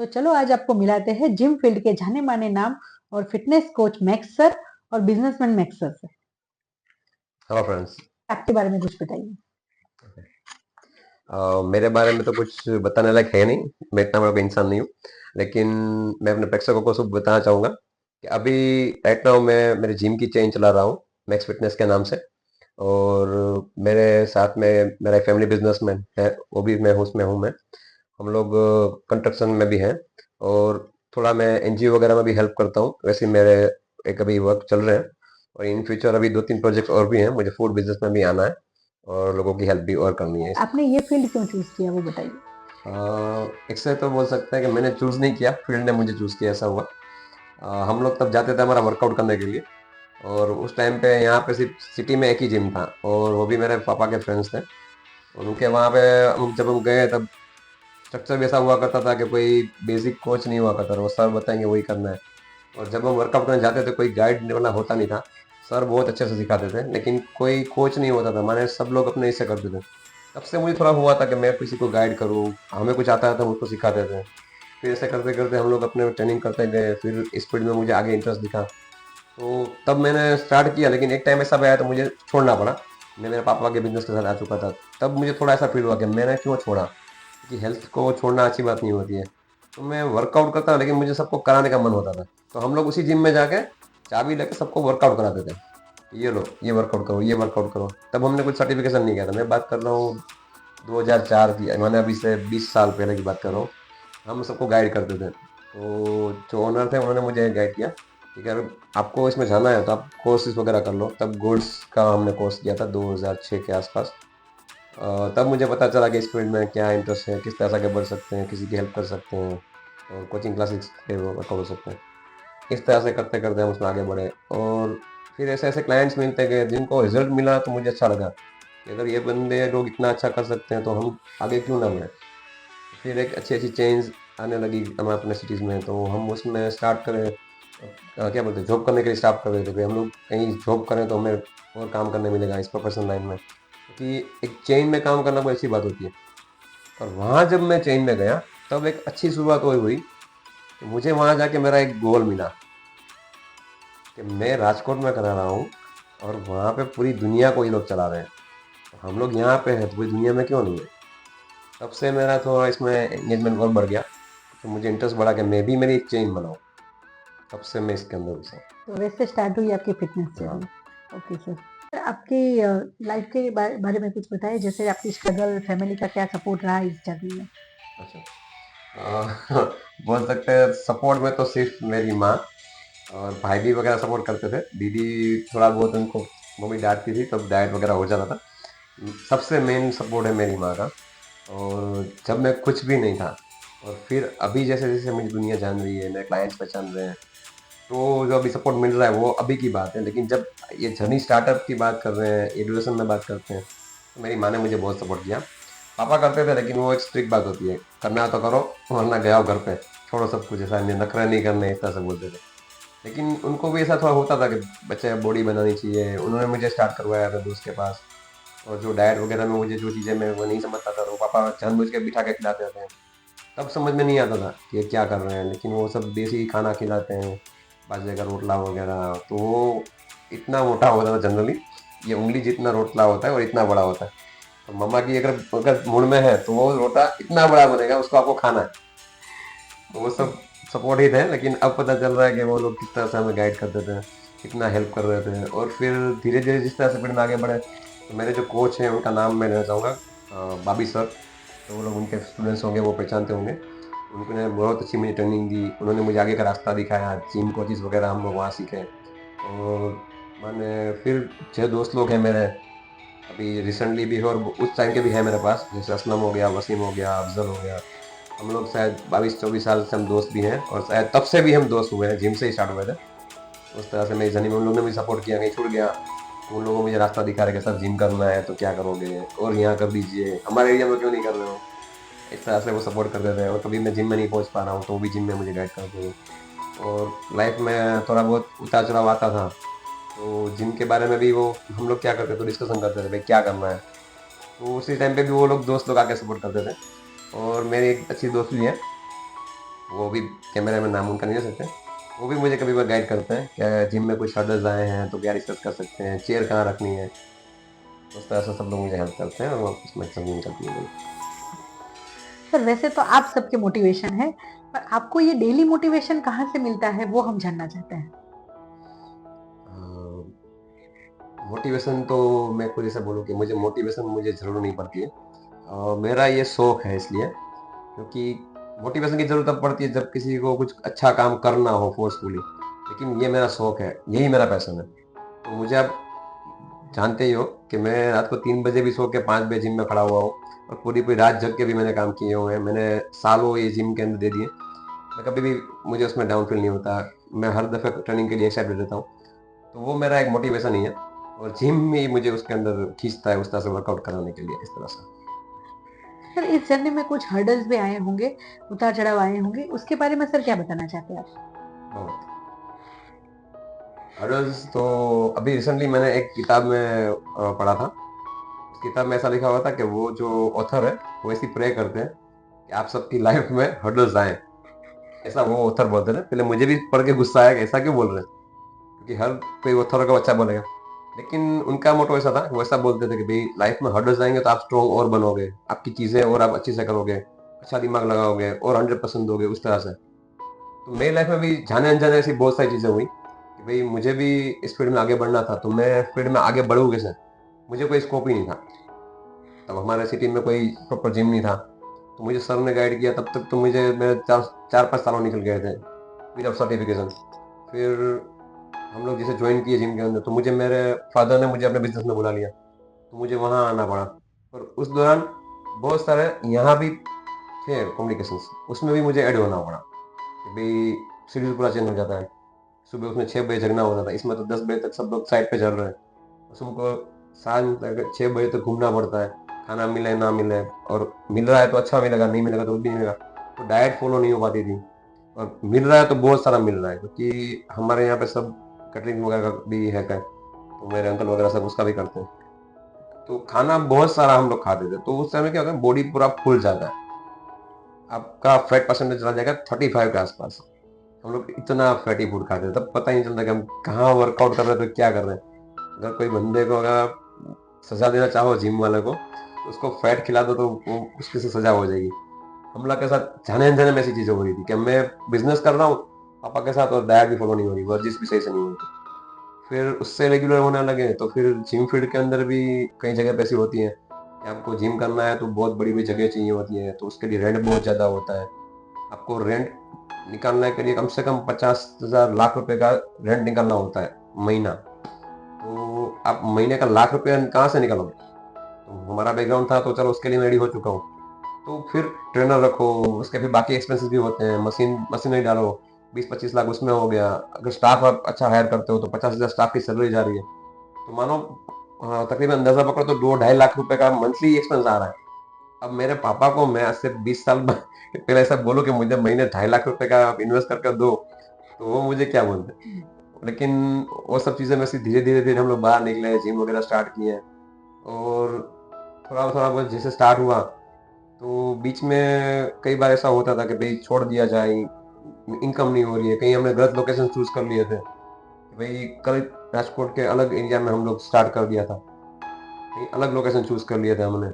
तो चलो आज आपको मिलाते हैं जिम फील्ड के जाने माने नाम और फिटनेस कोच मैक्स सर और बिजनेसमैन मैक्स सर से। Hello friends. आपके बारे में कुछ बताइए। मेरे बारे में तो कुछ बताने लायक है नहीं, मैं इतना बड़ा कोई इंसान नहीं हूँ। लेकिन मैं अपने प्रेक्षकों को सब बताना चाहूँगा कि अभी राइट नाउ मैं मेरे जिम की चेन चला रहा हूँ मैक्स फिटनेस के नाम से। और मेरे साथ में मेरा एक फैमिली बिजनेसमैन है, वो भी मैं उसमें हूँ मैं। हम लोग कंस्ट्रक्शन में भी हैं और थोड़ा मैं एनजीओ वगैरह में भी हेल्प करता हूँ। वैसे मेरे एक अभी वर्क चल रहे हैं और इन फ्यूचर अभी 2-3 प्रोजेक्ट्स और भी हैं, मुझे फूड बिजनेस में भी आना है और लोगों की हेल्प भी और करनी है। आपने ये फील्ड क्यों चूज किया वो बताइए। एक से तो बोल सकते हैं कि मैंने चूज नहीं किया, फील्ड ने मुझे चूज किया, ऐसा हुआ। हम लोग तब जाते थे हमारा वर्कआउट करने के लिए और उस टाइम पे यहाँ पे सिर्फ सिटी में एक ही जिम था और वो भी मेरे पापा के फ्रेंड्स थे। और उनके वहाँ पे जब हम गए तब स्ट्रक्चर भी ऐसा हुआ करता था कि कोई बेसिक कोच नहीं हुआ करता था, वो सर बताएंगे वही करना है। और जब हम वर्कआउट करने जाते थे कोई गाइड वाला होता नहीं था। सर बहुत अच्छे से सिखाते थे लेकिन कोई कोच नहीं होता था, माने सब लोग अपने हिस्से करते थे। तब से मुझे थोड़ा हुआ था कि मैं किसी को गाइड करूँ, हमें कुछ आता है तो हम उसको सिखाते थे। फिर ऐसे करते करते हम लोग अपने ट्रेनिंग करते गए, फिर इस फील्ड में मुझे आगे इंटरेस्ट दिखा तो तब मैंने स्टार्ट किया। लेकिन एक टाइम ऐसा भी आया तो मुझे छोड़ना पड़ा। मैं मेरे पापा के बिजनेस के साथ आ चुका था, तब मुझे थोड़ा ऐसा फील हुआ कि मैंने क्यों छोड़ा, क्योंकि हेल्थ को छोड़ना अच्छी बात नहीं होती है। तो मैं वर्कआउट करता लेकिन मुझे सबको कराने का मन होता था, तो हम लोग उसी जिम में जाके चाबी लेके सबको वर्कआउट कराते थे। ये लो ये वर्कआउट करो, ये वर्कआउट करो। तब हमने कुछ सर्टिफिकेशन नहीं किया था, मैं बात कर रहा हूँ 2004 की, मैंने अभी से 20 साल पहले की बात कर रहा हूँ। हम सबको गाइड करते थे, तो जो ओनर थे उन्होंने मुझे गाइड किया कि अगर आपको इसमें जाना है तो आप कोर्सेज वगैरह कर लो। तब गोल्ड्स का हमने कोर्स किया था 2006 के आसपास। तब मुझे पता चला कि इस फील्ड में क्या इंटरेस्ट है, किस तरह से आगे बढ़ सकते हैं, किसी की हेल्प कर सकते हैं और कोचिंग क्लासेस पे वर्कआउट हो सकते हैं। इस तरह से करते करते हम उसमें आगे बढ़े और फिर ऐसे ऐसे क्लाइंट्स मिलते गए जिनको रिजल्ट मिला तो मुझे अच्छा लगा कि अगर ये बंदे लोग इतना अच्छा कर सकते हैं तो हम आगे क्यों ना बढ़े। फिर एक अच्छी अच्छी चेंज आने लगी हमारे अपने सिटीज़ में, तो हम उसमें स्टार्ट करें। क्या बोलते हैं, जॉब करने के लिए स्टार्ट कर रहे थे कि हम लोग कहीं जॉब करें तो हमें और काम करने मिलेगा इस प्रोफेशनल लाइन में, क्योंकि एक चेन में काम करना कोई अच्छी बात होती है। और वहाँ जब मैं चेन में गया तब एक अच्छी शुरुआत हुई कि मुझे वहाँ जाके मेरा एक गोल मिला कि मैं राजकोट में करा रहा हूँ और वहाँ पे पूरी दुनिया को ये लोग चला रहे हैं, तो हम लोग यहाँ पे हैं तो पूरी दुनिया में क्यों नहीं है। तब से मेरा थोड़ा इसमें एंगेजमेंट और बढ़ गया, तो मुझे इंटरेस्ट बढ़ा कि मैं भी मेरी एक चेन बनाऊँ। तब से मैं इसके अंदर घुसा। तो वैसे स्टार्ट हुई आपकी फिटनेस हाँ। जर्नी। ओके सर, आपकी लाइफ के बारे में कुछ बताइए, जैसे आपकी स्ट्रगल, फैमिली का क्या सपोर्ट रहा इस जर्नी में। अच्छा। बोल सकते हैं सपोर्ट में तो सिर्फ मेरी माँ और भाई भी वगैरह सपोर्ट करते थे। दीदी थोड़ा बहुत उनको मम्मी डांटती थी तब डाइट वगैरह हो जाता था। सबसे मेन सपोर्ट है मेरी माँ का। और जब मैं कुछ भी नहीं था और फिर अभी जैसे जैसे मुझे दुनिया जान रही है, मेरे क्लाइंट्स पहचान रहे हैं, तो जो अभी सपोर्ट मिल रहा है वो अभी की बात है। लेकिन जब ये जर्नी स्टार्टअप की बात कर रहे हैं, एजुकेशन में बात करते हैं, तो मेरी माँ ने मुझे बहुत सपोर्ट किया। पापा करते थे लेकिन वो एक स्ट्रिक्ट बात होती है, करना है तो करो वरना गया हो घर पे, छोड़ो सब कुछ, ऐसा नहीं नखरा नहीं करने, इस तरह से बोलते थे। लेकिन उनको भी ऐसा थोड़ा होता था कि बच्चे बॉडी बनानी चाहिए। उन्होंने मुझे स्टार्ट करवाया अपने दोस्त के पास। और जो डाइट वगैरह में मुझे जो चीज़ें मैं वो नहीं समझता था, तो पापा जानबूझ के बिठा के खिलाते थे। तब समझ में नहीं आता था कि ये क्या कर रहे हैं, लेकिन वो सब देसी खाना खिलाते हैं, बाजरे का रोटला वगैरह। तो वो इतना मोटा होता था जनरली, ये उंगली जितना रोटला होता है और इतना बड़ा होता है। तो मम्मा की अगर अगर मूड में है तो वो रोटा इतना बड़ा बनेगा, उसको आपको खाना है। तो वो सब सपोर्ट ही थे। लेकिन अब पता चल रहा है कि वो लोग किस तरह से हमें गाइड करते थे, कितना हेल्प कर रहे थे। और फिर धीरे धीरे जिस तरह से फिर में आगे बढ़े, तो मेरे जो कोच हैं उनका नाम मैं लेना चाहूँगा, बाबी सर। तो वो लोग उनके स्टूडेंट्स होंगे, वो पहचानते होंगे। उन्होंने बहुत अच्छी मुझे ट्रेनिंग दी, उन्होंने मुझे आगे का रास्ता दिखाया, जिम कोचिज़ वगैरह हम लोग वहाँ सीखे। और मैंने फिर 6 दोस्त लोग हैं मेरे अभी रिसेंटली भी, और उस टाइम के भी है मेरे पास, जैसे असलम हो गया, वसीम हो गया, अफजल हो गया। हम लोग शायद 22-24 साल से हम दोस्त भी हैं और शायद तब से भी हम दोस्त हुए हैं, जिम से ही स्टार्ट हुए थे। उस तरह से मेरी जर्नी में उन लोगों ने भी सपोर्ट किया, कहीं छूट गया तो उन लोगों को मुझे रास्ता दिखा रहे कि सर जिम करना है तो क्या करोगे, और यहाँ कर दीजिए, हमारे एरिया में क्यों नहीं कर रहे हो। इस तरह से वो सपोर्ट करते थे। और कभी मैं जिम में नहीं पहुँच पा रहा हूँ तो वो भी जिम में मुझे गाइड करते थे। और लाइफ में थोड़ा बहुत उतार चढ़ाव आता था, तो जिम के बारे में भी वो हम लोग क्या करते थे, डिस्कशन करते थे भाई क्या करना है। तो उसी टाइम पे भी वो लोग दोस्त लोग आके सपोर्ट करते थे। और मेरी एक अच्छी दोस्त भी है, वो भी कैमरे में नाम उनका नहीं ले सकते। वो भी मुझे कभी बार गाइड करते हैं क्या जिम में कुछ हर्डल्स आए हैं तो क्या डिस्कस कर सकते हैं, चेयर कहाँ रखनी है। उस तरह से सब लोग मुझे हेल्प करते हैं और उसमें समझ निकलती है मेरी। सर वैसे तो आप सबके मोटिवेशन है, पर आपको ये डेली मोटिवेशन कहाँ से मिलता है वो हम जानना चाहते हैं। मोटिवेशन तो मैं खुद ऐसा बोलूँ कि मुझे मोटिवेशन मुझे ज़रूर नहीं पड़ती है। मेरा ये शौक है इसलिए, क्योंकि मोटिवेशन की ज़रूरत तब पड़ती है जब किसी को कुछ अच्छा काम करना हो फोर्सफुली, लेकिन ये मेरा शौक है, यही मेरा पैशन है। तो मुझे आप जानते ही हो कि मैं रात को 3 बजे भी सो के 5 बजे जिम में खड़ा हुआ हूँ, और पूरी पूरी रात जग के भी मैंने काम किए हुए हैं। मैंने सालों ये जिम के अंदर दे दिए। मैं कभी भी मुझे उसमें डाउन फील नहीं होता। मैं हर दफ़े ट्रेनिंग के लिए एक्साइटेड रहता हूँ। तो वो मेरा एक मोटिवेशन ही है, और जिम में ही मुझे उसके अंदर खींचता है उस तरह से वर्कआउट कराने के लिए, इस तरह से। सर इस जर्नी में कुछ हर्डल्स भी आए होंगे, उतार चढ़ाव आए होंगे, उसके बारे में सर क्या बताना चाहते हैं आप। बहुत हर्डल्स तो अभी रिसेंटली मैंने एक किताब में पढ़ा था। उस किताब में ऐसा लिखा हुआ था कि वो जो ऑथर है वो ऐसी प्रे करते हैं कि आप सबकी लाइफ में हर्डल्स आए। ऐसा वो ऑथर बोलते थे। पहले मुझे भी पढ़ के गुस्सा आया कि ऐसा क्यों बोल रहे हैं, क्योंकि हर कोई ऑथर का बच्चा बोलेगा। लेकिन उनका मोटो ऐसा था, वो ऐसा बोलते थे कि भाई लाइफ में हर्डल्स आएंगे तो आप स्ट्रॉन्ग और बनोगे, आपकी चीजें और आप अच्छे से करोगे, अच्छा दिमाग लगाओगे और 100% दोगे, उस तरह से। तो मेरी लाइफ में भी जाने अनजाने ऐसी बहुत सारी चीजें हुई कि भाई मुझे भी इस फील्ड में आगे बढ़ना था। तो मैं फील्ड में आगे बढ़ूँ कैसे, मुझे कोई स्कोप ही नहीं था। तब हमारे सिटी में कोई प्रॉपर जिम नहीं था। तो मुझे सर ने गाइड किया। तब तक तो मुझे मेरे 4-5 सालों निकल गए थे विदाउट सर्टिफिकेशन। फिर हम लोग जैसे ज्वाइन किए जिम के अंदर, तो मुझे मेरे फादर ने मुझे अपने बिजनेस में बुला लिया। तो मुझे वहाँ आना पड़ा। और उस दौरान बहुत सारे यहाँ भी थे कॉम्प्लिकेशंस, उसमें भी मुझे ऐड होना पड़ा कि भाई शेड्यूल पूरा चेंज हो जाता है। सुबह उसमें 6 बजे जगना होता था, इसमें तो 10 बजे तक सब लोग साइड पे चल रहे हैं। तुमको शाम तक 6 बजे तक घूमना पड़ता है, खाना मिले ना मिले, और मिल रहा है तो अच्छा मिलेगा, नहीं मिलेगा तो भी नहीं मिलेगा। तो डाइट फॉलो नहीं हो पाती थी। और मिल रहा है तो बहुत सारा मिल रहा है, क्योंकि हमारे यहाँ पे सब कैटरिंग वगैरह का भी है, तो मेरे अंकल वगैरह सब उसका भी करते हैं। तो खाना बहुत सारा हम लोग खाते थे। तो उस समय क्या होता है, बॉडी पूरा फूल जाता है, आपका फैट परसेंटेज चला जाएगा 35 के आसपास। हम लोग इतना फैटी फूड खाते थे, तब पता ही नहीं चलता कि हम कहाँ वर्कआउट कर रहे थे, क्या कर रहे हैं। अगर कोई बंदे को अगर सजा देना चाहो जिम वाले को, तो उसको फैट खिला दो तो वो उसके से सजा हो जाएगी। हम लोग के साथ जाने अनजाने में ऐसी चीजें हो रही थी कि मैं बिजनेस कर रहा हूँ पापा के साथ, और डाइट भी फॉलो नहीं हो रही, वर्जिश भी सही से नहीं हो रही। फिर उससे रेगुलर होने लगे तो फिर जिम फील्ड के अंदर भी कई जगह पे ऐसी होती है कि आपको जिम करना है तो बहुत बड़ी बड़ी जगह चाहिए होती है, तो उसके लिए रेंट बहुत ज़्यादा होता है। आपको रेंट निकालने के लिए कम से कम 50,000 लाख रुपए का रेंट निकालना होता है महीना। तो आप महीने का लाख रुपया कहाँ से निकालोगे। तो हमारा बैकग्राउंड था तो चलो उसके लिए मैं रेडी हो चुका हूँ। तो फिर ट्रेनर रखो, उसके फिर बाकी एक्सपेंसेस भी होते हैं, मशीनरी डालो, 20-25 लाख उसमें हो गया। अगर स्टाफ आप अच्छा हायर करते हो तो 50,000 स्टाफ की सैलरी जा रही है। तो मानो तकरीबन अंदाजा पकड़ो तो 2-2.5 लाख रुपए का मंथली एक्सपेंस आ रहा है। अब मेरे पापा को मैं आज से 20 साल पहले ऐसा बोलो कि मुझे महीने 2.5 लाख रुपए का इन्वेस्ट करके दो, तो वो मुझे क्या बोलते। लेकिन वो सब चीज़ें में से धीरे धीरे धीरे हम लोग बाहर निकले, जिम वगैरह स्टार्ट किए। और थोड़ा थोड़ा बहुत जैसे स्टार्ट हुआ, तो बीच में कई बार ऐसा होता था कि भाई छोड़ दिया जाए, इनकम नहीं हो रही है। कहीं हमने गलत लोकेशन चूज कर लिए थे कि भाई कल राजकोट के अलग एरिया में हम लोग स्टार्ट कर दिया था, कहीं अलग लोकेशन चूज कर लिए थे हमने।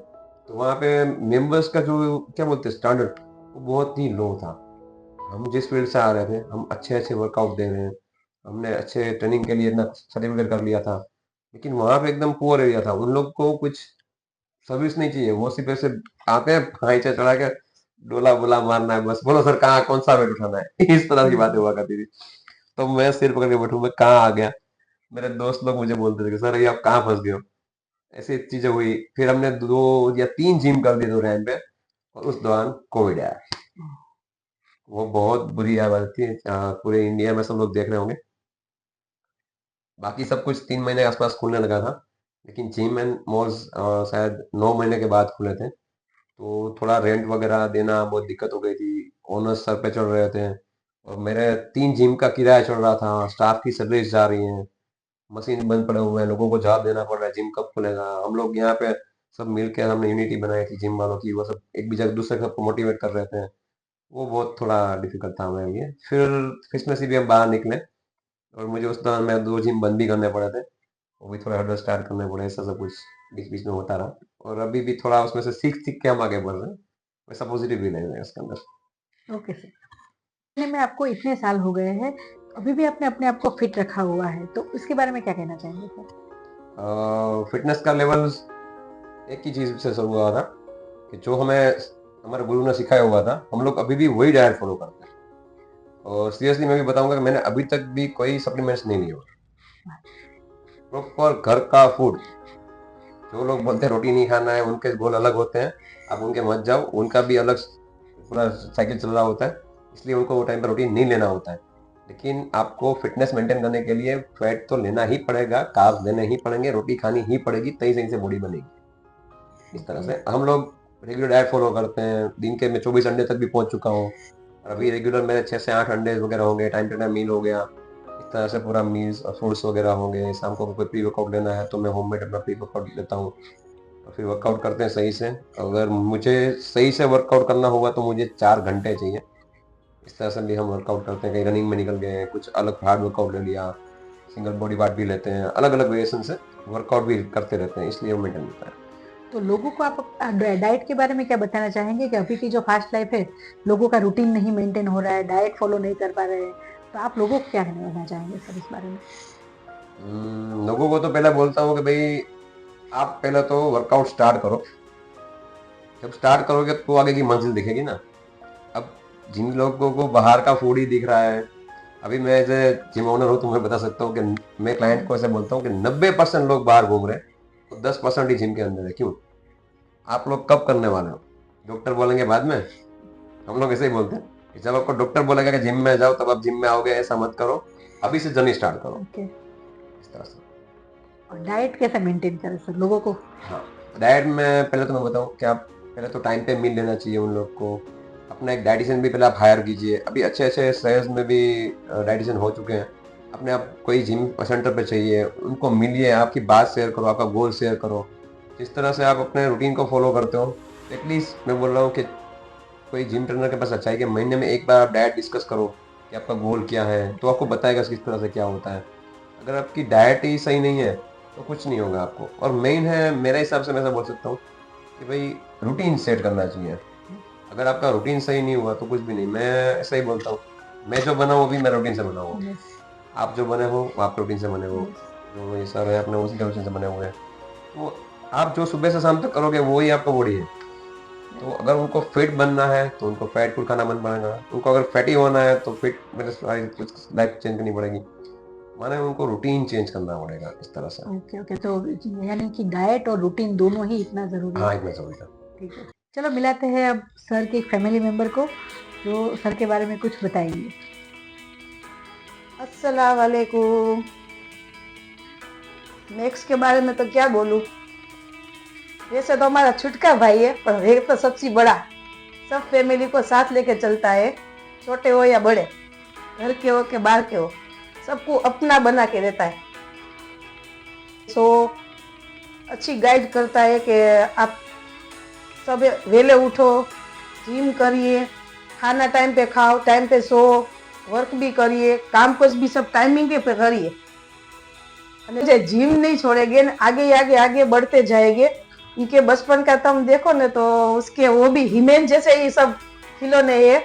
तो वहाँ पे मेंबर्स का जो क्या बोलते हैं स्टैंडर्ड, वो बहुत ही लो था। हम जिस फील्ड से आ रहे थे, हम अच्छे अच्छे वर्कआउट दे रहे हैं, हमने अच्छे ट्रेनिंग के लिए इतना सर्टिफिकेट कर लिया था, लेकिन वहाँ पे एकदम पुअर एरिया था। उन लोग को कुछ सर्विस नहीं चाहिए, वो सिर्फ ऐसे आते हैं खाइचा चढ़ा के डोला बोला मारना है, बस बोलो सर कहाँ कौन सा वेट उठाना है इस तरह की बातें हुआ करती थी। तो मैं सिर पकड़ के बैठू, मैं कहाँ आ गया। मेरे दोस्त लोग मुझे बोलते थे कि सर ये आप कहाँ फंस गए हो। ऐसी चीजें हुई। फिर हमने 2 या 3 जिम कर दिए 2 रैंक पे, और उस दौरान कोविड आया। वो बहुत बुरी आवाज थी, पूरे इंडिया में सब लोग देख रहे होंगे। बाकी सब कुछ 3 महीने के आसपास खुलने लगा था, लेकिन जिम एंड मॉल्स शायद 9 महीने के बाद खुले थे। तो थोड़ा रेंट वगैरह देना बहुत दिक्कत हो गई थी, ओनर्स सर पे चढ़ रहे थे, और मेरे 3 जिम का किराया चढ़ रहा था, स्टाफ की सर्विस जा रही है, मशीन बंद पड़े हुए हैं, लोगों को जवाब देना पड़ रहा है जिम कब खुलेगा। हम लोग यहाँ पे सब मिलकर हमने यूनिटी बनाई थी जिम वालों की, वो सब एक दूसरे को मोटिवेट कर रहे थे। वो बहुत थोड़ा डिफिकल्ट था हमारे लिए। फिर फिर से भी हम बाहर निकले और मुझे उस दौरान मैं 2 जिम बंद भी करने पड़े थे। वो भी थोड़ा हर्डल स्टार्ट करने पड़े, ऐसा सब कुछ बीच-बीच में होता रहा और अभी भी थोड़ा उसमें से सीख-सीख के हम आगे बढ़ रहे हैं। वैसा पॉजिटिव भी नहीं है इसके अंदर। Okay sir. इतने में आपको इतने साल हो गए हैं, अभी भी आपने अपने आप को फिट रखा हुआ है, तो इसके बारे में क्या कहना चाहेंगे सर? फिटनेस का लेवल एक ही चीज़ से शुरू हुआ था कि जो हमें हमारे गुरु ने सिखाया हुआ था, हम लोग अभी भी वही डाइट फॉलो करते हैं। और सीरियसली मैं भी बताऊँगा कि मैंने अभी तक भी कोई सप्लीमेंट्स नहीं लिए हुए। प्रॉपर घर का फूड। जो लोग बोलते हैं रोटी नहीं खाना है, उनके गोल अलग होते हैं। आप उनके मत जाओ, उनका भी अलग पूरा साइकिल चल रहा होता है, इसलिए उनको वो टाइम पे रोटी नहीं लेना होता है। लेकिन आपको फिटनेस मेंटेन करने के लिए फैट तो लेना ही पड़ेगा, कार्ब्स लेने ही पड़ेंगे, रोटी खानी ही पड़ेगी, तभी सही से बॉडी बनेगी। इस तरह से हम लोग रेगुलर डाइट फॉलो करते हैं। दिन के मैं 24 अंडे तक भी पहुंच चुका हूँ और अभी रेगुलर मेरे 6 से 8 अंडे वगैरह होंगे, टाइम टू टाइम मील हो गया। इस तरह से पूरा मील्स और फ्रूट्स वगैरह होंगे। शाम को कोई प्री वर्कआउट लेना है तो मैं होममेड अपना प्री वर्कआउट लेता हूँ और फिर वर्कआउट करते हैं सही से। अगर मुझे सही से वर्कआउट करना होगा तो मुझे 4 घंटे चाहिए। इस तरह से भी हम वर्कआउट करते हैं, कहीं रनिंग में निकल गए, कुछ अलग हार्ड वर्कआउट ले लिया, सिंगल बॉडी पार्ट भी लेते हैं, अलग अलग वेरिएशन से वर्कआउट भी करते रहते हैं, इसलिए वो मेंटेन होता है। तो लोगों को आप डाइट के बारे में क्या बताना चाहेंगे कि अभी की जो फास्ट लाइफ है, लोगों का रूटीन नहीं मेंटेन हो रहा है, डाइट फॉलो नहीं कर पा रहे हैं, तो आप लोगों को क्या कहना चाहेंगे सर इस बारे में? लोगों को तो पहले बोलता हूँ कि भाई आप पहले तो वर्कआउट स्टार्ट करो। जब स्टार्ट करोगे तो आगे की मंजिल दिखेगी ना। अब जिन लोगों को बाहर का फूड ही दिख रहा है, अभी मैं एज ए जिम ओनर हूँ तो मैं बता सकता हूँ कि मैं क्लाइंट को ऐसे बोलता हूँ कि 90% लोग बाहर घूम रहे हैं तो 10% ही जिम के अंदर है। क्यों? आप लोग कब करने वाले हो? डॉक्टर बोलेंगे बाद में। हम लोग ऐसे ही बोलते हैं कि जब आपको डॉक्टर बोलेगा कि जिम में जाओ तब आप जिम में आओगे, ऐसा मत करो। अभी से जर्नी स्टार्ट करो। ओके। इस तरह से। और डाइट कैसे मेंटेन करें सर लोगों को? हाँ, डाइट में पहले तो मैं बताऊँ कि आप पहले तो टाइम पे मील लेना चाहिए उन लोग को। अपना एक डाइटिशियन भी पहले आप हायर कीजिए। अभी अच्छे-अच्छे शहर्स में भी डाइटिशियन हो चुके हैं। अपने आप कोई जिम सेंटर पे चाहिए, उनको मिलिए, आपकी बात शेयर करो, आपका गोल शेयर करो। जिस तरह से आप अपने रूटीन को फॉलो करते हो, एटलीस्ट मैं बोल रहा हूँ कि कोई जिम ट्रेनर के पास अच्छा है कि महीने में एक बार आप डाइट डिस्कस करो कि आपका गोल क्या है, तो आपको बताएगा किस तरह से क्या होता है। अगर आपकी डाइट ही सही नहीं है, तो कुछ नहीं होगा आपको। और मेन है मेरे हिसाब से मैं ऐसा बोल सकता हूँ कि भाई रूटीन सेट करना चाहिए। अगर आपका रूटीन सही नहीं हुआ तो कुछ भी नहीं। मैं ऐसा ही बोलता हूँ, मैं जो बना हूँ अभी मैं रूटीन से बना हुआ हूँ। यस। आप जो बने हो वो आप रूटीन से बने हो। यस। जो ये सब है अपने उसी रूटीन से बने हुए हैं। तो आप जो सुबह से शाम तक करोगे वो ही आपका बॉडी है। तो अगर उनको फिट बनना है तो उनको फैट फूड खाना मन पड़ेगा। उनको अगर फैटी होना है तो फिट मतलब सारी कुछ लाइफ चेंज करनी पड़ेगी। माने उनको रूटीन चेंज करना पड़ेगा इस तरह से। Okay, okay. तो यानी कि डाइट और रूटीन दोनों ही इतना ज़रूरी हाँ, है। इतना ज़रूरी था। ठीक है। चलो मिलाते हैं अब सर के एक फैमिली मेंबर को, जो सर के बारे में कुछ बताएँगे। अस्सलाम वालेकुम। नेक्स्ट के बारे में तो क्या बोलूं। वैसे तो हमारा छुटका भाई है पर है तो सबसे बड़ा। सब फैमिली को साथ लेके चलता है, छोटे हो या बड़े, घर के हो के बाहर के हो, सबको अपना बना के रहता है। सो अच्छी गाइड करता है कि आप सब वेले उठो, जिम करिए, खाना टाइम पे खाओ, टाइम पे सो, वर्क भी करिए, काम काज भी सब टाइमिंग पे करिए। जे जिम नहीं छोड़ेंगे न आगे आगे आगे बढ़ते जाएंगे। इनके बचपन का तुम देखो न तो उसके वो भी हिमेन जैसे ही सब खिलौने है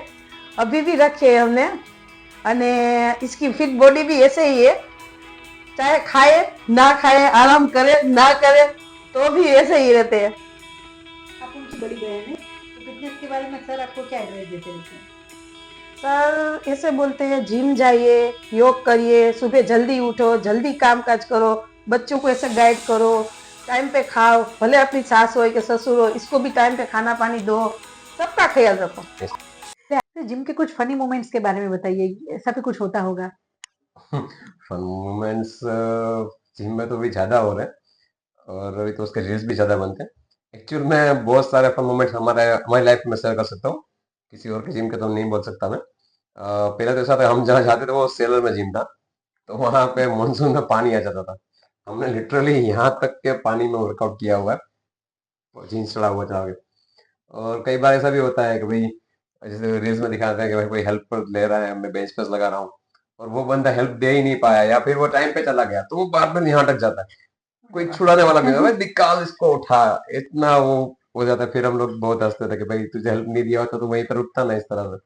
अभी भी रखे है हमने। अने इसकी फिट बॉडी भी ऐसे ही है, चाहे खाए ना खाए, आराम करे ना करे, तो भी ऐसे ही रहते हैं। आप उनकी बड़ी बहन हैं, तो फिटनेस के बारे में सर आपको क्या एडवाइस देते रहते हैं? सर ऐसे बोलते हैं जिम जाइए, योग करिए, सुबह जल्दी उठो, जल्दी काम काज करो, बच्चों को ऐसे गाइड करो, टाइम पे खाओ, भले अपनी सास हो कि ससुर हो, इसको भी टाइम पे खाना पानी दो, सबका ख्याल रखो। तो जिम के कुछ फनी मोमेंट्स के बारे में बताइए, ऐसा भी कुछ होता होगा? फन मोमेंट्स जिम में तो अभी ज़्यादा हो रहे हैं और अभी तो उसके रील्स भी ज़्यादा बनते हैं। एक्चुअल में बहुत सारे फन मोमेंट्स हमारी लाइफ में शेयर कर सकता हूँ। किसी और के जिम के तो नहीं बोल सकता मैं। पहले तो ऐसा था, हम जहाँ जाते थे वो सेलर में जिम था। तो वहाँ पे मानसून में पानी आ जाता था। हमने लिटरली यहाँ तक के पानी में वर्कआउट किया हुआ है, जीन्स चढ़ा हुआ था आगे। और कई बार ऐसा भी होता है कि भाई जैसे रील्स में दिखाते हैं कि भाई कोई हेल्प ले रहा है, मैं बेंच प्रेस लगा रहा हूँ, और वो बंदा हेल्प दे ही नहीं पाया या फिर वो टाइम पे चला गया, तो वो बाद में यहाँ अटक जाता है, कोई छुड़ाने वाला नहीं होता, भाई निकाल इसको उठा, इतना वो हो जाता है। फिर हम लोग बहुत हंसते थे कि भाई तुझे हेल्प नहीं दिया होता तो वहीं पर रुकता ना इस तरह से।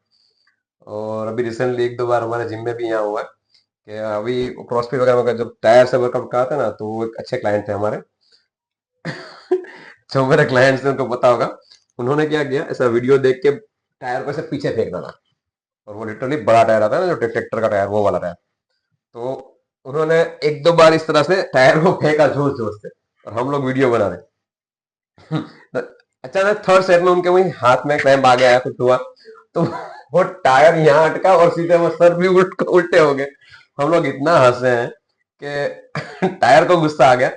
और अभी रिसेंटली एक दो बार हमारे जिम में भी यहाँ हुआ है कि अभी क्रॉसफिट वगैरह का जब टायर से वर्कआउट कराते ना, तो वो एक अच्छे क्लाइंट थे हमारे। जो मेरे क्लाइंट्स थे उनको पता होगा, उन्होंने क्या किया, ऐसा वीडियो देख के टायर को ऐसे पीछे फेंक देना, और वो लिटरली बड़ा टायर आता है ना, जो ट्रैक्टर का टायर, वो वाला टायर। तो उन्होंने एक दो बार इस तरह से टायर को फेंका जोर जोर से, और हम लोग वीडियो बना रहे। तो अचानक थर्ड सेट में उनके वही हाथ में क्रैम्प आ गया, कुछ हुआ, तो वो टायर यहाँ अटका और सीधे वो सर भी उल्टे हो गए। हम लोग इतना हंसे हैं कि टायर को गुस्सा आ गया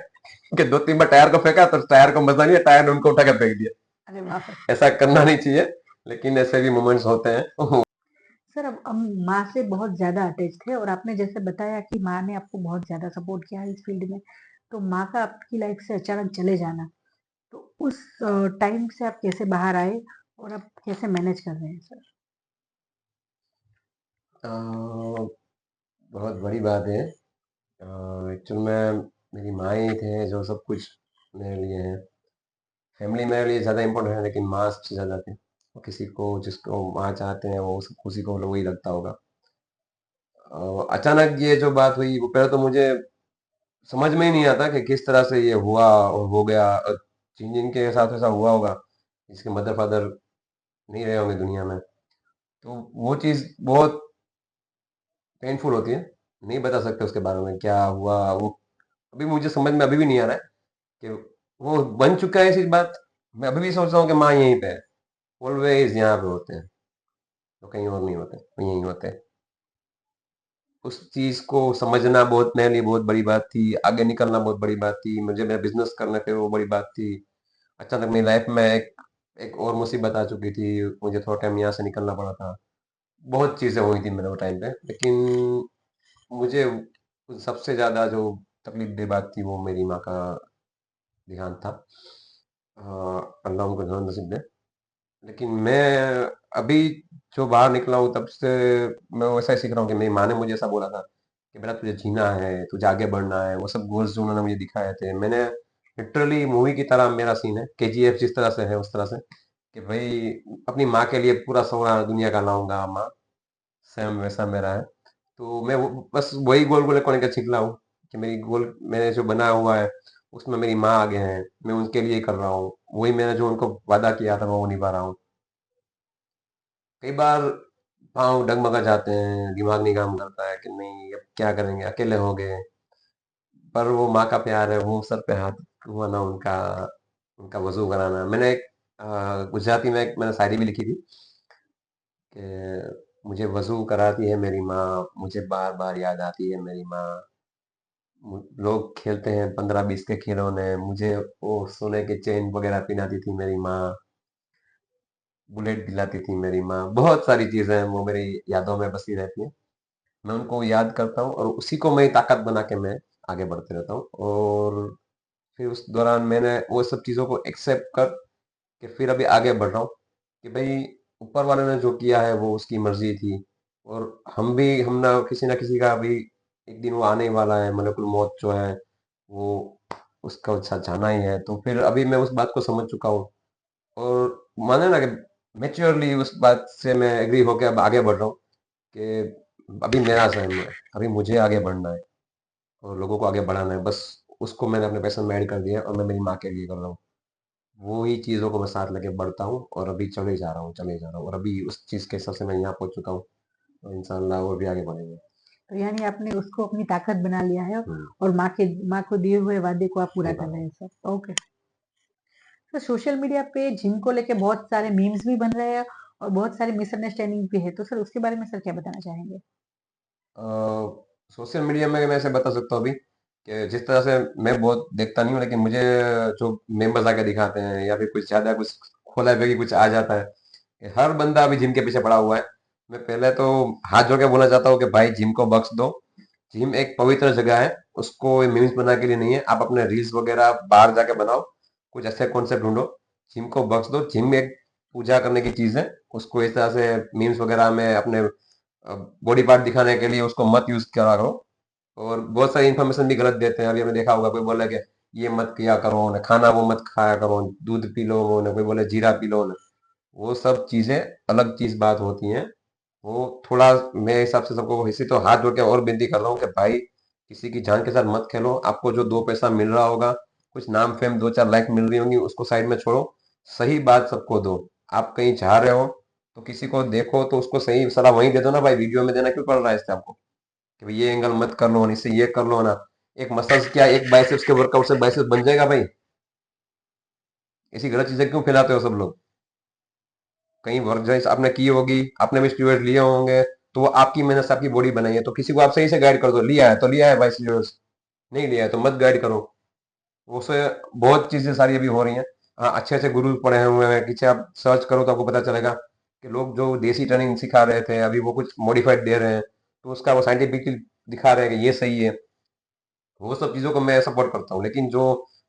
कि दो तीन बार टायर को फेंका, तो टायर को मजा नहीं है, टायर ने उनको उठा के फेंक दिया। अरे बाप रे। ऐसा करना नहीं चाहिए, लेकिन ऐसे भी मोमेंट्स होते हैं। सर अब हम माँ से बहुत ज़्यादा अटैच थे और आपने जैसे बताया कि माँ ने आपको बहुत ज़्यादा सपोर्ट किया है इस फील्ड में, तो माँ का आपकी लाइफ से अचानक चले जाना, तो उस टाइम से आप कैसे बाहर आए और आप कैसे मैनेज कर रहे हैं सर? अ, बहुत बड़ी बात है। एक्चुअल में मेरी माँ ही थे जो सब कुछ मेरे लिए है। फैमिली मेरे लिए ज़्यादा इम्पोर्टेंट है, लेकिन माँ सबसे ज़्यादा थी। वो किसी को जिसको माँ चाहते हैं वो सब उसी को वही लगता होगा। अचानक ये जो बात हुई, वो पहले तो मुझे समझ में ही नहीं आता कि किस तरह से ये हुआ और हो गया, और जिन जिन के साथ ऐसा हुआ होगा, जिसके मदर फादर नहीं रहे होंगे दुनिया में, तो वो चीज़ बहुत पेनफुल होती है। नहीं बता सकते उसके बारे में क्या हुआ, वो अभी मुझे समझ में अभी भी नहीं आ रहा है कि वो बन चुका है ऐसी बात। मैं अभी भी सोच रहा हूँ कि माँ यहीं पे है, ऑलवेज यहाँ पे होते हैं, तो कहीं और नहीं होते, वो यहीं होते हैं। उस चीज को समझना बहुत मेरे लिए बहुत बड़ी बात थी, आगे निकलना बहुत बड़ी बात थी, मुझे मेरा बिजनेस करने थे वो बड़ी बात थी। अचानक मेरी लाइफ में एक एक और मुसीबत आ चुकी थी, मुझे थोड़ा टाइम यहाँ से निकलना पड़ा था। बहुत चीजें हुई थी मेरे वो टाइम पे, लेकिन मुझे सबसे ज्यादा जो तकलीफ दे बात थी वो मेरी माँ का देहांत था। अ, अल्लाह उनको जन्नत नसीब दे। लेकिन मैं अभी जो बाहर निकला हूँ तब से मैं वैसा ही सीख रहा हूँ कि मेरी माँ ने मुझे ऐसा बोला था कि बेटा तुझे जीना है, तुझे आगे बढ़ना है, वो सब गोल्स जो उन्होंने मुझे दिखाए थे, मैंने लिटरली मूवी की तरह मेरा सीन है, केजीएफ जिस तरह से है उस तरह से, कि भाई अपनी माँ के लिए पूरा सोना दुनिया का लाऊंगा माँ, सेम वैसा मेरा है। तो मैं बस वही गोल को लेकर के निकला हूँ कि मेरी गोल मैंने जो बनाया हुआ है उसमें मेरी माँ आगे है, मैं उनके लिए कर रहा हूँ, वही मैंने जो उनको वादा किया था मैं वो निभा रहा हूँ। कई बार पाँव डगमगा जाते हैं, दिमाग नहीं काम करता है कि नहीं अब क्या करेंगे, अकेले हो गए, पर वो माँ का प्यार है, वो सर पे हाथ घुमाना उनका, उनका वजू कराना। मैंने एक गुजराती में एक मैंने शायरी भी लिखी थी कि मुझे वजू कराती है मेरी माँ, मुझे बार बार याद आती है मेरी माँ, लोग खेलते हैं 15-20 के खिलौने, मुझे वो सोने के चेन वगैरह पहनाती थी मेरी माँ, बुलेट दिलाती थी मेरी माँ, बहुत सारी चीजें हैं वो मेरी यादों में बसी रहती हैं। मैं उनको याद करता हूँ और उसी को मेरी ताकत बना के मैं आगे बढ़ते रहता हूँ। और फिर उस दौरान मैंने वो सब चीज़ों को एक्सेप्ट कर के फिर अभी आगे बढ़ रहा हूँ कि भाई ऊपर वाले ने जो किया है वो उसकी मर्जी थी, और हम ना किसी का अभी एक दिन वो आने ही वाला है, मलकुल मौत जो है वो उसका साथ जाना ही है। तो फिर अभी मैं उस बात को समझ चुका हूँ, और माने ना कि मेच्योरली उस बात से मैं एग्री होकर अब आगे बढ़ रहा हूँ कि अभी मेरा टाइम है, अभी मुझे आगे बढ़ना है और लोगों को आगे बढ़ाना है, बस उसको मैंने अपने पैशन में ऐड कर दिया है और मैं मेरी माँ के लिए कर रहा हूँ। वो ही चीज़ों को मैं साथ लेके बढ़ता हूँ और अभी चले जा रहा हूँ, चले जा रहा हूँ, और अभी उस चीज़ के हिसाब से मैं यहाँ पहुँच चुका हूँ, तो इंशाल्लाह और भी आगे बढ़ेंगे। तो यानी आपने उसको अपनी ताकत बना लिया है हम्म, और माँ को दिए हुए वादे को आप पूरा सही कर बात रहे है। हैं सर। ओके। तो सोशल मीडिया पे जिम को लेके बहुत सारे मीम्स भी बन रहे हैं और बहुत सारी मिसअंडरस्टैंडिंग भी है, तो सर उसके बारे में सर क्या बताना चाहेंगे? सोशल मीडिया में मैं ऐसे बता सकता हूँ अभी कि जिस तरह से मैं बहुत देखता नहीं हूँ, लेकिन मुझे जो मेंबर्स आके दिखाते हैं या फिर कुछ ज़्यादा कुछ खोला बेगी कुछ आ जाता है कि हर बंदा अभी जिम के पीछे पड़ा हुआ है। मैं पहले तो हाथ जोड़ के बोलना चाहता हूँ कि भाई जिम को बख्श दो, जिम एक पवित्र जगह है, उसको मीम्स बनाने के लिए नहीं है। आप अपने रील्स वगैरह बाहर जाके बनाओ, कुछ ऐसे कॉन्सेप्ट ढूंढो, जिम को बख्श दो। जिम एक पूजा करने की चीज है, उसको इस तरह से मीम्स वगैरह में अपने बॉडी पार्ट दिखाने के लिए उसको मत यूज करा करो। और बहुत सारी इन्फॉर्मेशन भी गलत देते हैं। अभी हमने देखा होगा, कोई बोला कि ये मत किया करो न, खाना वो मत खाया करो, दूध पी लो न, कोई बोले जीरा पी लो न। वो सब चीजें अलग चीज बात होती हैं। वो थोड़ा मेरे हिसाब से सबको इसी तो हाथ जोड़ के और विनती कर रहा हूँ कि भाई किसी की जान के साथ मत खेलो। आपको जो दो पैसा मिल रहा होगा, कुछ नाम फेम दो चार लाइक मिल रही होंगी, उसको साइड में छोड़ो। सही बात सबको दो। आप कहीं जा रहे हो तो किसी को देखो तो उसको सही सलाह वहीं दे दो ना भाई, वीडियो में देना क्यों पड़ रहा है इससे आपको कि भाई ये एंगल मत कर लो न, इससे ये कर लो ना। एक मसल्स क्या, एक बाइसेप्स के वर्कआउट से बाइसेप्स बन जाएगा भाई? ऐसी गलत चीजें क्यों फैलाते हो सब लोग? कहीं वर्क जॉइंस आपने की होगी, आपने भी स्टीरॉइड लिए होंगे, तो वो आपकी मेहनत से आपकी बॉडी बनाई है। तो किसी को आप सही से गाइड कर दो, लिया है तो लिया है भाई स्टीरॉइड्स, नहीं लिया है तो मत गाइड करो। उससे बहुत चीजें सारी अभी हो रही हैं। हाँ, अच्छे अच्छे गुरु पड़े हुए हैं, पीछे आप सर्च करो तो आपको पता चलेगा कि लोग जो देसी ट्रेनिंग सिखा रहे थे अभी वो कुछ मॉडिफाइड दे रहे हैं, तो उसका वो साइंटिफिकली दिखा रहे हैं कि ये सही है। वो सब चीजों को मैं सपोर्ट करता हूँ। लेकिन जो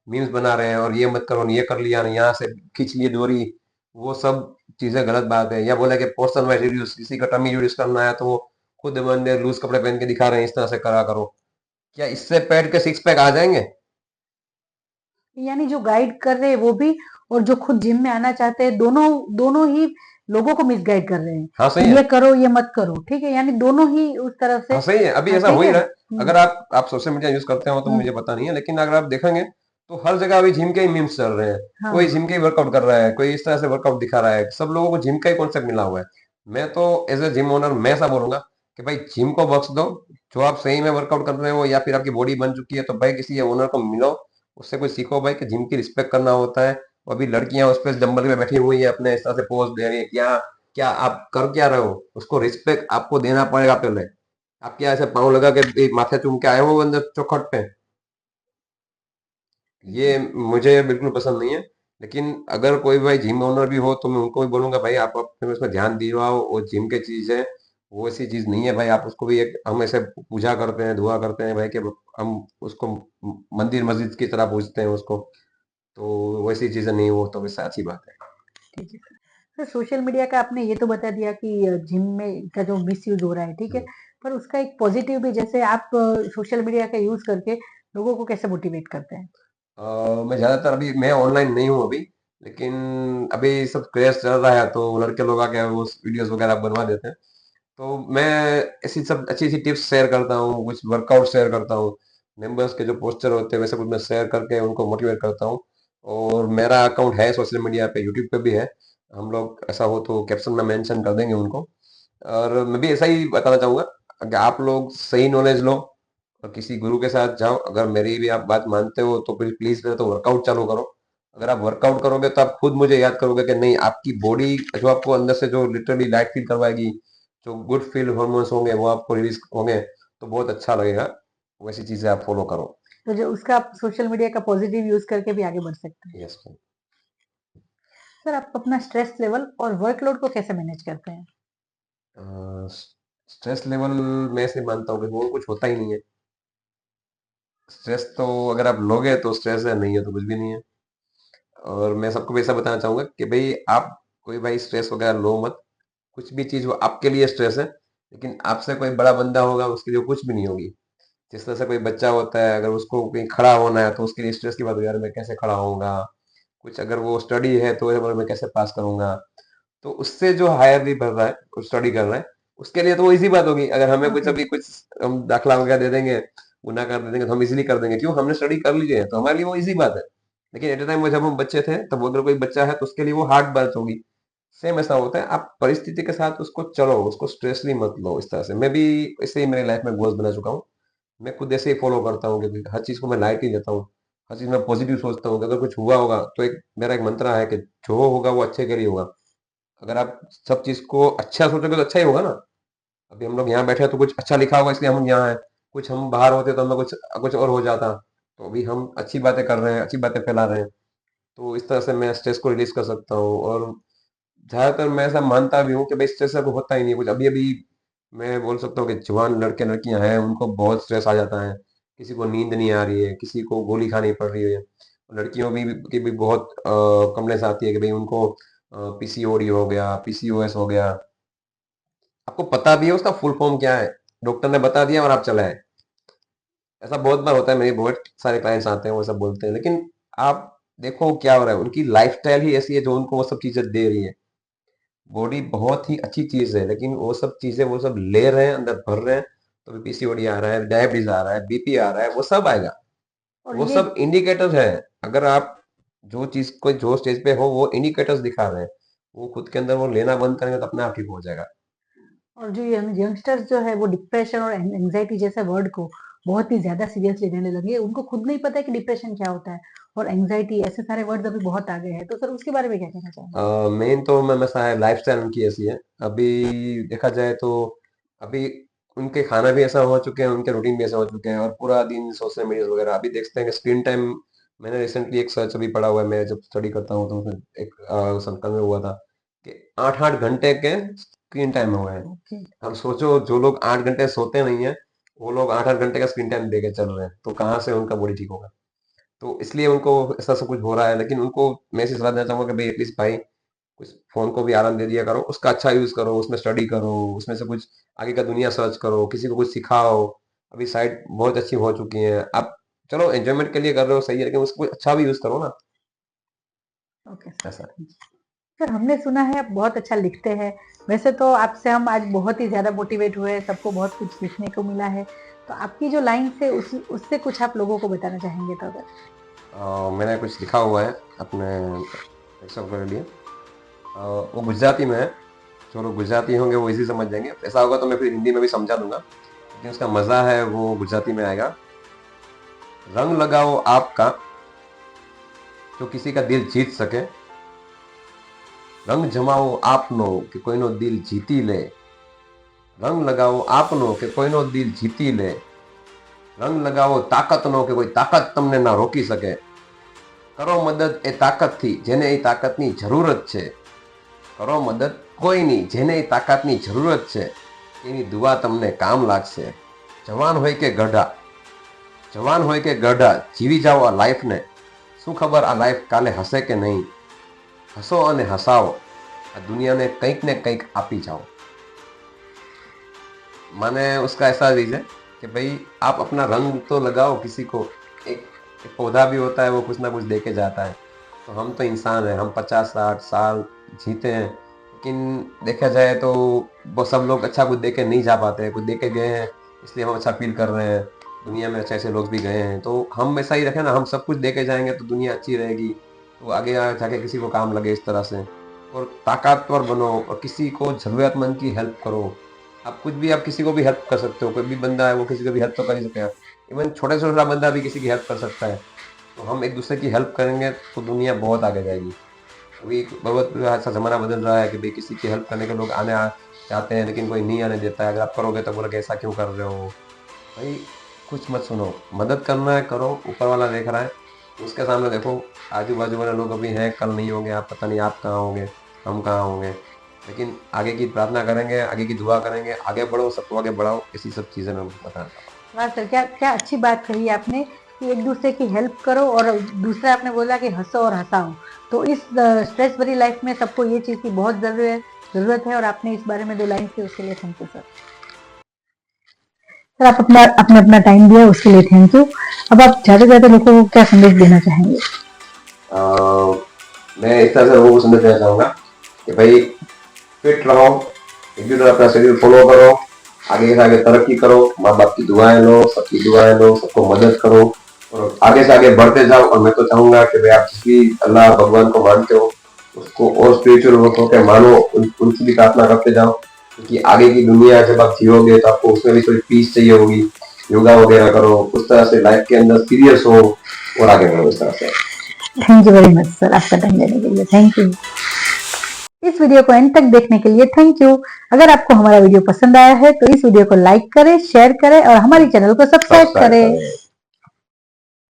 मीम्स बना रहे हैं और ये मत करो, ये कर लिया ना, यहाँ से खींच लिए डोरी, वो सब चीजें गलत बात है। या बोले कि पर्सन वाइज रिव्यूज, किसी का टमी यूज करना है तो वो खुद बंदे लूज कपड़े पहन के दिखा रहे हैं, इस तरह से करा करो। क्या इससे पेट के सिक्स पैक आ जाएंगे? यानी जो गाइड कर रहे हैं वो भी, और जो खुद जिम में आना चाहते हैं, दोनों दोनों ही लोगों को मिसगाइड कर रहे हैं हाँ सही कि है। ये करो ये मत करो। ठीक है, यानी दोनों ही उस तरफ से। हाँ सही है, अभी हाँ, ऐसा हो ठीक ही है। रहा है। अगर आप सोशल मीडिया यूज करते हो तो मुझे पता नहीं है, लेकिन अगर आप देखेंगे तो हर जगह अभी जिम के ही मीम्स चल रहे हैं। कोई हाँ, जिम के ही वर्कआउट कर रहा है, कोई इस तरह से वर्कआउट दिखा रहा है, सब लोगों को जिम का ही कॉन्सेप्ट मिला हुआ है। मैं तो एज ए जिम ओनर मैं ऐसा बोलूंगा कि भाई जिम को बख्श दो। जो आप सही में वर्कआउट कर रहे हो या फिर आपकी बॉडी बन चुकी है, तो भाई किसी ओनर को मिलो, उससे कुछ सीखो भाई कि जिम की रिस्पेक्ट करना होता है। और अभी लड़कियां उस पर डंबल में बैठी हुई है, अपने इस तरह से पोज दे रही है, क्या क्या आप कर क्या रहे हो? उसको रिस्पेक्ट आपको देना पड़ेगा पहले। आप क्या ऐसे पाँव लगा के माथे चूम के आए हो अंदर चौखट पे? ठीक ये है। मुझे बिल्कुल पसंद नहीं है। लेकिन अगर कोई भाई जिम ओनर भी हो तो मैं उनको भी बोलूंगा भाई आप अपने उसमें ध्यान दिलवाओ। वो जिम की चीज है, वो ऐसी चीज नहीं है भाई। आप उसको भी एक, हम ऐसे पूजा करते हैं, दुआ करते हैं भाई कि हम उसको मंदिर मस्जिद की तरह पूजते हैं उसको। तो वैसी चीजें नहीं, वो तो वैसे अच्छी बात है। ठीक है सर। सर, सोशल मीडिया का आपने ये तो बता दिया कि जिम में का जो मिसयूज हो रहा है, ठीक है। हम्म। पर उसका एक पॉजिटिव भी, जैसे आप सोशल मीडिया का यूज करके लोगों को कैसे मोटिवेट करते हैं? मैं ज्यादातर अभी मैं ऑनलाइन नहीं हूँ अभी, लेकिन अभी सब क्रेज चल रहा है तो लड़के लोग आके वो वीडियोस वगैरह बनवा देते हैं। तो मैं ऐसी सब अच्छी अच्छी टिप्स शेयर करता हूँ, कुछ वर्कआउट शेयर करता हूँ, मेंबर्स के जो पोस्टर होते हैं वैसे कुछ मैं शेयर करके उनको मोटिवेट करता हूँ। और मेरा अकाउंट है सोशल मीडिया पे, यूट्यूब पे भी है। हम लोग ऐसा हो तो कैप्शन में मेंशन कर देंगे उनको। और मैं भी ऐसा ही बताना चाहूंगा कि आप लोग सही नॉलेज लो और किसी गुरु के साथ जाओ। अगर मेरी भी आप बात मानते हो तो फिर प्लीज पहले तो वर्कआउट चालू करो। अगर आप वर्कआउट करोगे तो आप खुद मुझे याद करोगे कि नहीं, आपकी बॉडी जो आपको अंदर से जो लिटरली लाइट फील करवाएगी, जो गुड फील हॉर्मोन्स होंगे वो आपको रिलीज होंगे, तो बहुत अच्छा लगेगा। वैसी चीजें आप फॉलो करो। तो जो उसका आप सोशल मीडिया का पॉजिटिव यूज करके भी आगे बढ़ सकते हैं। यस। सर, आप अपना स्ट्रेस लेवल और वर्कलोड को कैसे मैनेज करते हैं? स्ट्रेस लेवल मैं ऐसे मानता हूँ कि वो कुछ होता ही नहीं है। स्ट्रेस तो अगर आप लोगे तो स्ट्रेस है, नहीं है तो कुछ भी नहीं है। और मैं सबको भी ऐसा बताना चाहूंगा कि भाई आप कोई भाई स्ट्रेस वगैरह लो मत। कुछ भी चीज वो आपके लिए स्ट्रेस है, लेकिन आपसे कोई बड़ा बंदा होगा उसके लिए कुछ भी नहीं होगी। जिस तरह से कोई बच्चा होता है, अगर उसको कहीं खड़ा होना है तो उसके लिए स्ट्रेस की बात हो, यार मैं कैसे खड़ा होऊंगा। कुछ अगर वो स्टडी है तो ये बोले, मैं कैसे पास करूंगा। तो उससे जो हायर भी भर रहा है, स्टडी कर रहा है, उसके लिए तो वो इजी बात होगी। अगर हमें कुछ ओके। अभी कुछ हम दाखला वगैरह दे देंगे, गुना कर दे देंगे, तो हम इजीली कर देंगे, क्यों, हमने स्टडी कर ली है तो हमारे लिए वो इजी बात है। लेकिन एट ए टाइम वो जब हम बच्चे थे तब अगर कोई बच्चा है तो उसके लिए वो हार्ड बात होगी। सेम ऐसा होता है, आप परिस्थिति के साथ उसको चलो, उसको स्ट्रेसली मत लो। इस तरह से मैं भी ऐसे ही मेरी लाइफ में गोल्स बना चुका हूँ। मैं खुद ऐसे ही फॉलो करता हूँ क्योंकि हर चीज को मैं लाइट ही लेता हूँ। हर चीज में पॉजिटिव सोचता हूँ कि अगर कुछ हुआ होगा तो एक मेरा एक मंत्र है कि जो होगा वो अच्छे के लिए होगा। अगर आप सब चीज को अच्छा सोचोगे तो अच्छा ही होगा ना। अभी हम लोग यहाँ बैठे हैं तो कुछ अच्छा लिखा होगा इसलिए हम यहाँ हैं। कुछ हम बाहर होते तो हमें कुछ कुछ और हो जाता। तो अभी हम अच्छी बातें कर रहे हैं, अच्छी बातें फैला रहे हैं। तो इस तरह से मैं स्ट्रेस को रिलीज कर सकता हूँ। और ज्यादातर मैं ऐसा मानता भी हूँ कि भाई स्ट्रेस को होता ही नहीं कुछ। अभी अभी मैं बोल सकता हूँ कि जवान लड़के लड़कियां हैं उनको बहुत स्ट्रेस आ जाता है। किसी को नींद नहीं आ रही है, किसी को गोली खानी पड़ रही है। लड़कियों भी की भी बहुत कंप्लेंट्स आती है कि भाई उनको पीसीओडी हो गया, पीसीओएस हो गया, आपको पता भी है उसका फुल फॉर्म क्या है, डॉक्टर ने बता दिया और आप चले आए। ऐसा बहुत बार होता है, मेरे बहुत सारे क्लाइंट्स आते हैं वो सब बोलते हैं, लेकिन आप देखो क्या हो रहा है, उनकी लाइफस्टाइल ही ऐसी है जो उनको वो सब चीजें दे रही है। बॉडी बहुत ही अच्छी चीज है, लेकिन वो सब चीजें वो सब ले रहे हैं, अंदर भर रहे हैं, तो भी पीसीओडी आ रहा है, डायबिटीज आ रहा है, बीपी आ रहा है, वो सब आएगा। और वो ये सब इंडिकेटर है। अगर आप जो चीज को जो स्टेज पे हो वो इंडिकेटर्स दिखा रहे हैं, वो खुद के अंदर वो लेना बंद करेंगे तो अपने आप ठीक हो जाएगा। और जो यंगस्टर्स जो है वो डिप्रेशन और एंजाइटी जैसे वर्ड को बहुत ही ज़्यादा सीरियसली लेने लगे। उनको खुद नहीं पता है कि डिप्रेशन क्या होता है और एंजाइटी ऐसे सारे वर्ड्स अभी बहुत आ गए हैं। तो सर उसके बारे में क्या कहना चाहेंगे? मेन तो मैं ऐसा है, लाइफस्टाइल उनकी ऐसी है। अभी देखा जाए तो अभी उनके खाना भी ऐसा हो चुके हैं, उनके रूटीन भी ऐसा हो चुके हैं, और पूरा दिन सोशल मीडिया वगैरह अभी देखते हैं कि स्क्रीन टाइम, मैंने रिसेंटली एक सर्च अभी पढ़ा हुआ है, मैं जब स्टडी करता हूँ तो उसमें एक सर्कल में हुआ था कि 8-8 घंटे के स्क्रीन टाइम हो गए हैं। ओके। हम सोचो जो लोग 8 घंटे सोते नहीं है, वो लोग 8-8 घंटे का स्क्रीन टाइम देके चल रहे हैं, तो कहाँ से उनका बॉडी ठीक होगा। तो इसलिए उनको ऐसा सब कुछ हो रहा है, लेकिन उनको मैं ऐसी सलाह देना चाहूंगा कि भाई एटलीस्ट भाई कुछ फोन को भी आराम दे दिया करो, उसका अच्छा यूज करो, उसमें स्टडी करो, उसमें से कुछ आगे का दुनिया सर्च करो, किसी को कुछ सिखाओ। अभी साइट बहुत अच्छी हो चुकी है, आप चलो एंजॉयमेंट के लिए कर रहे हो सही है, लेकिन उसको कुछ अच्छा भी यूज करो ना। Okay sir. ऐसा सर हमने सुना है आप बहुत अच्छा लिखते हैं। वैसे तो आपसे हम आज बहुत ही ज़्यादा मोटिवेट हुए हैं, सबको बहुत कुछ सीखने को मिला है। तो आपकी जो लाइन से उससे कुछ आप लोगों को बताना चाहेंगे तो अगर? मैंने कुछ लिखा हुआ है अपने प्रेक्षकों के लिए। वो गुजराती में है, जो लोग गुजराती होंगे वो इजी समझ जाएंगे, ऐसा होगा तो मैं फिर हिंदी में भी समझा दूंगा, लेकिन उसका मजा है वो गुजराती में आएगा। रंग लगाओ आपका जो किसी का दिल जीत सके, रंग जमाओ आपनो कि कोईनो दिल जीती ले, रंग लगाओ आपनो कि कोईनो दिल जीती ले, रंग लगाओ ताकतनो કે કોઈ તાકાત તમને ના રોકી શકે, કરો મદદ એ તાકાતથી જેને એ તાકાતની જરૂરત છે, કરો મદદ કોઈની જેને એ તાકાતની જરૂરત છે, એની દુઆ તમને કામ લાગશે। જવાન હોય કે ગઢા, જવાન હોય કે ગઢા, જીવી જાઓ આ લાઈફને, શું ખબર આ લાઈફ કાલે હશે કે નહીં, હસો અને હસાવો, આ દુનિયાને કંઈક ને કંઈક આપી જાઓ। माने उसका ऐसा चीज है कि भाई आप अपना रंग तो लगाओ किसी को। एक पौधा भी होता है, वो कुछ ना कुछ दे के जाता है। तो हम तो इंसान हैं, हम 50-60 साल जीते हैं, लेकिन देखा जाए तो वो सब लोग अच्छा कुछ दे के नहीं जा पाते हैं। कुछ दे के गए हैं इसलिए हम अच्छा फील कर रहे हैं, दुनिया में अच्छे ऐसे लोग भी गए हैं। तो हम ऐसा ही रखें ना, हम सब कुछ दे के जाएंगे तो दुनिया अच्छी रहेगी, तो आगे जाके किसी को काम लगे इस तरह से। और ताकतवर बनो और किसी को ज़रूरतमंद की हेल्प करो। आप कुछ भी, आप किसी को भी हेल्प कर सकते हो, कोई भी बंदा है वो किसी को भी हेल्प तो कर ही सकते हैं। इवन छोटे से छोटा बंदा भी किसी की हेल्प कर सकता है। तो हम एक दूसरे की हेल्प करेंगे तो दुनिया बहुत आगे जाएगी। अभी बहुत ऐसा ज़माना बदल रहा है कि भाई किसी की हेल्प करने के लोग चाहते हैं, लेकिन कोई नहीं आने देता है। अगर आप करोगे तो बोलोगे ऐसा क्यों कर रहे हो भाई, कुछ मत सुनो, मदद करना है करो, ऊपर वाला देख रहा है। उसके सामने देखो आजू बाजू वाले लोग अभी हैं, कल नहीं होंगे, आप पता नहीं आप कहाँ होंगे, हम कहाँ होंगे, लेकिन आगे की प्रार्थना करेंगे, आगे की दुआ करेंगे, आगे बढ़ो, सबको आगे बढ़ाओ। इसी सब चीज़ें मैं बताना चाहता वाह सर, क्या क्या अच्छी बात कही आपने कि एक दूसरे की हेल्प करो, और दूसरा आपने बोला कि हंसो और हंसाओ। तो इस स्ट्रेस भरी लाइफ में सबको ये चीज़ की बहुत ज़रूरत है, और आपने इस बारे में 2 लाइन की उसके लिए थैंक यू सर। सर आप अपना टाइम दिया उसके लिए थैंक यू। अब आप ज़्यादा लोगों को क्या संदेश देना चाहेंगे? मैं इस तरह से लोगों को संदेश देना चाहूँगा कि भाई फिट रहो, रेगुलर अपना शेड्यूल फॉलो करो, आगे से आगे तरक्की करो, माँ बाप की दुआएं लो, सबकी दुआएं लो, सबको मदद करो और आगे से आगे बढ़ते जाओ। और मैं तो चाहूंगा कि भाई आप जिस भी अल्लाह भगवान को मानते हो उसको और स्पिरिचुअल होकर मानो, उनकी भी प्रार्थना करते जाओ, क्योंकि आगे की दुनिया जब आप जियोगे तो आपको उसमें भी थोड़ी पीस चाहिए होगी। योगा वगैरह करो, उस तरह से लाइफ के अंदर सीरियस हो और आगे बढ़ो इस तरह से। Thank you very much sir, आपका टाइम देने के लिए थैंक यू। इस वीडियो को एंड तक देखने के लिए थैंक यू। अगर आपको हमारा वीडियो पसंद आया है तो इस वीडियो को लाइक करें, शेयर करें और हमारे चैनल को सब्सक्राइब करें।